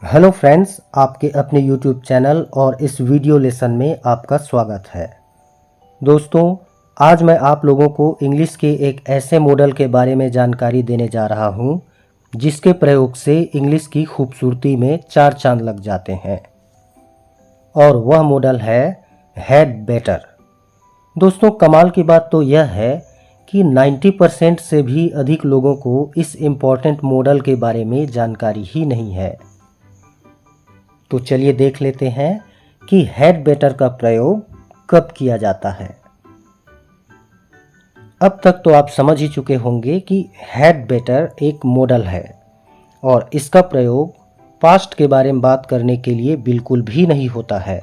Hello friends, आपके अपने YouTube channel और इस वीडियो लेसन में आपका स्वागत है। दोस्तों, आज मैं आप लोगों को इंग्लिश के एक ऐसे मॉडल के बारे में जानकारी देने जा रहा हूं, जिसके प्रयोग से इंग्लिश की खूबसूरती में चार चांद लग जाते हैं। और वह मॉडल है हैड बेटर। दोस्तों, कमाल की बात तो यह है कि 90% से भी अधिक लोगों को इस इम्पॉर्टेंट मॉडल के बारे में जानकारी ही नहीं है। तो चलिए देख लेते हैं कि हैड बेटर का प्रयोग कब किया जाता है। अब तक तो आप समझ ही चुके होंगे कि हैड बेटर एक मॉडल है और इसका प्रयोग पास्ट के बारे में बात करने के लिए बिल्कुल भी नहीं होता है।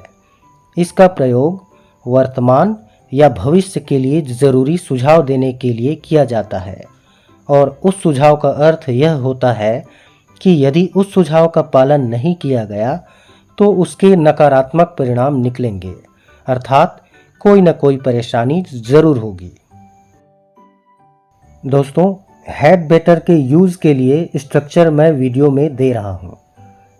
इसका प्रयोग वर्तमान या भविष्य के लिए ज़रूरी सुझाव देने के लिए किया जाता है और उस सुझाव का अर्थ यह होता है कि यदि उस सुझाव का पालन नहीं किया गया तो उसके नकारात्मक परिणाम निकलेंगे, अर्थात कोई न कोई परेशानी ज़रूर होगी। दोस्तों, हैड बेटर के यूज़ के लिए स्ट्रक्चर मैं वीडियो में दे रहा हूँ,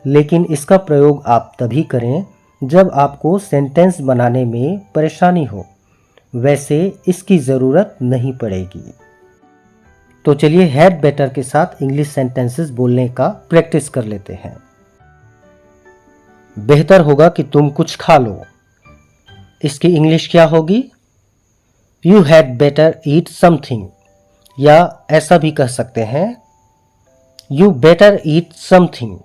लेकिन इसका प्रयोग आप तभी करें जब आपको सेंटेंस बनाने में परेशानी हो, वैसे इसकी ज़रूरत नहीं पड़ेगी। तो चलिए हैड बेटर के साथ इंग्लिश सेंटेंसेस बोलने का प्रैक्टिस कर लेते हैं। बेहतर होगा कि तुम कुछ खा लो। इसकी इंग्लिश क्या होगी? You had better eat something, या ऐसा भी कह सकते हैं यू बेटर ईट समथिंग।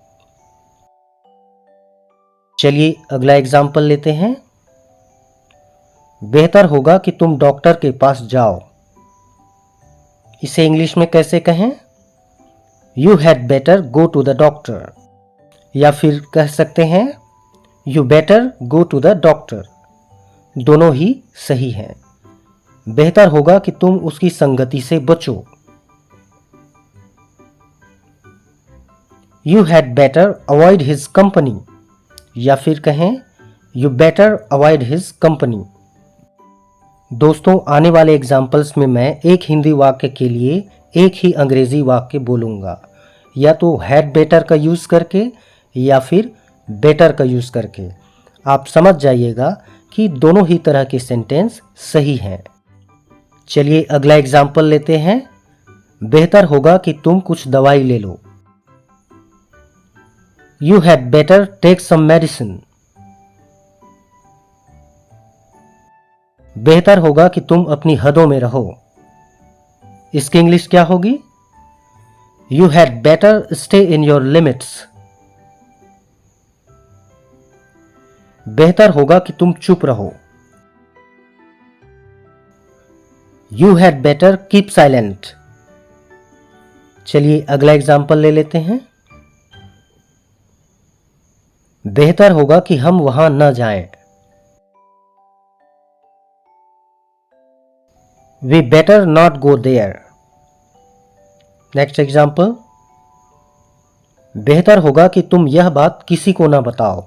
चलिए अगला एग्जाम्पल लेते हैं। बेहतर होगा कि तुम डॉक्टर के पास जाओ। इसे इंग्लिश में कैसे कहें? You had better go to the doctor, या फिर कह सकते हैं you better go to the doctor. दोनों ही सही हैं। बेहतर होगा कि तुम उसकी संगति से बचो। You had better avoid his company, या फिर कहें you better avoid his company. दोस्तों, आने वाले एग्जाम्पल्स में मैं एक हिंदी वाक्य के लिए एक ही अंग्रेजी वाक्य बोलूँगा, या तो हैड बेटर का यूज़ करके या फिर बेटर का यूज़ करके। आप समझ जाइएगा कि दोनों ही तरह के सेंटेंस सही हैं। चलिए अगला एग्जाम्पल लेते हैं। बेहतर होगा कि तुम कुछ दवाई ले लो। You had better take some medicine. बेहतर होगा कि तुम अपनी हदों में रहो। इसकी इंग्लिश क्या होगी? You had better stay in your limits. बेहतर होगा कि तुम चुप रहो। You had better keep silent. चलिए अगला एग्जाम्पल ले लेते हैं। बेहतर होगा कि हम वहां न जाएं। We better not go there. Next example. बेहतर होगा कि तुम यह बात किसी को ना बताओ।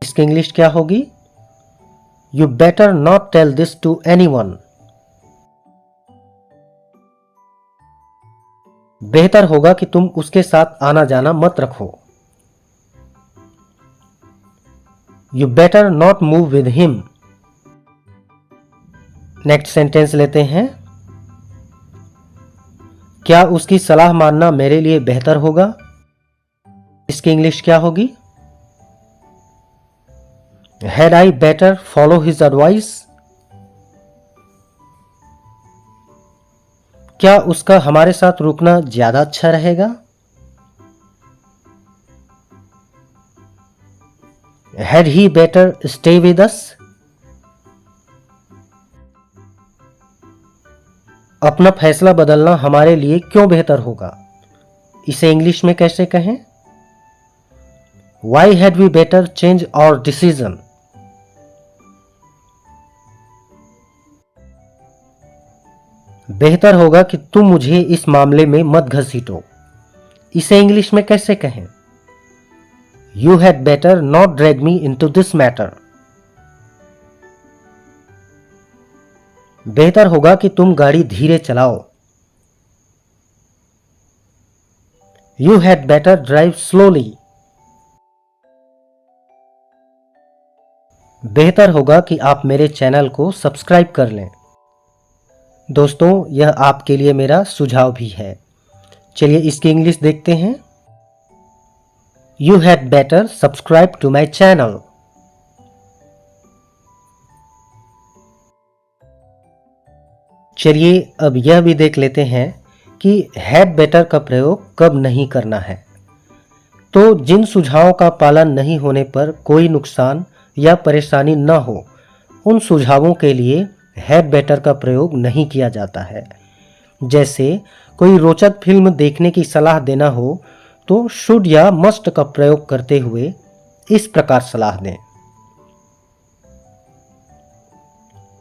इसकी इंग्लिश क्या होगी? You better not tell this to anyone. बेहतर होगा कि तुम उसके साथ आना जाना मत रखो। You better not move with him. Next sentence लेते हैं। क्या उसकी सलाह मानना मेरे लिए बेहतर होगा? इसकी इंग्लिश क्या होगी? Had I better follow his advice? क्या उसका हमारे साथ रुकना ज्यादा अच्छा रहेगा? Had he better stay with us? अपना फैसला बदलना हमारे लिए क्यों बेहतर होगा? इसे इंग्लिश में कैसे कहें? Why had we better change our decision? बेहतर होगा कि तुम मुझे इस मामले में मत घसीटो। इसे इंग्लिश में कैसे कहें? You had better not drag me into this matter. बेहतर होगा कि तुम गाड़ी धीरे चलाओ। You had better drive slowly. बेहतर होगा कि आप मेरे चैनल को सब्सक्राइब कर लें। दोस्तों, यह आपके लिए मेरा सुझाव भी है। चलिए इसकी इंग्लिश देखते हैं। You had better subscribe to my channel. चलिए अब यह भी देख लेते हैं कि had better का प्रयोग कब नहीं करना है। तो जिन सुझावों का पालन नहीं होने पर कोई नुकसान या परेशानी न हो, उन सुझावों के लिए had better का प्रयोग नहीं किया जाता है। जैसे कोई रोचक फिल्म देखने की सलाह देना हो तो शुड या मस्ट का प्रयोग करते हुए इस प्रकार सलाह दें।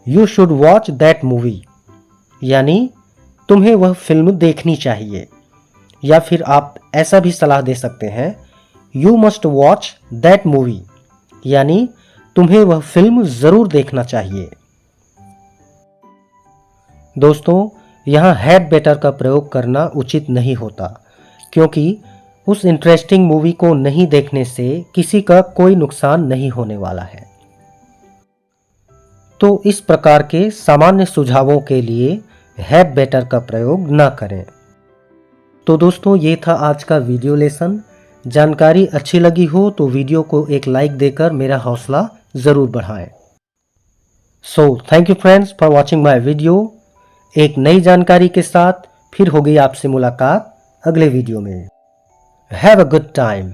You should watch that movie, यानी तुम्हें वह फिल्म देखनी चाहिए। या फिर आप ऐसा भी सलाह दे सकते हैं, you must watch that movie, यानी तुम्हें वह फिल्म जरूर देखना चाहिए। दोस्तों, यहाँ हैड बेटर का प्रयोग करना उचित नहीं होता, क्योंकि उस इंटरेस्टिंग मूवी को नहीं देखने से किसी का कोई नुकसान नहीं होने वाला है। तो इस प्रकार के सामान्य सुझावों के लिए हैड बेटर का प्रयोग न करें। तो दोस्तों, ये था आज का वीडियो लेसन। जानकारी अच्छी लगी हो तो वीडियो को एक लाइक देकर मेरा हौसला ज़रूर बढ़ाएं। So thank you friends for watching my video. एक नई जानकारी के साथ फिर होगी आपसे मुलाकात अगले वीडियो में। Have a good time.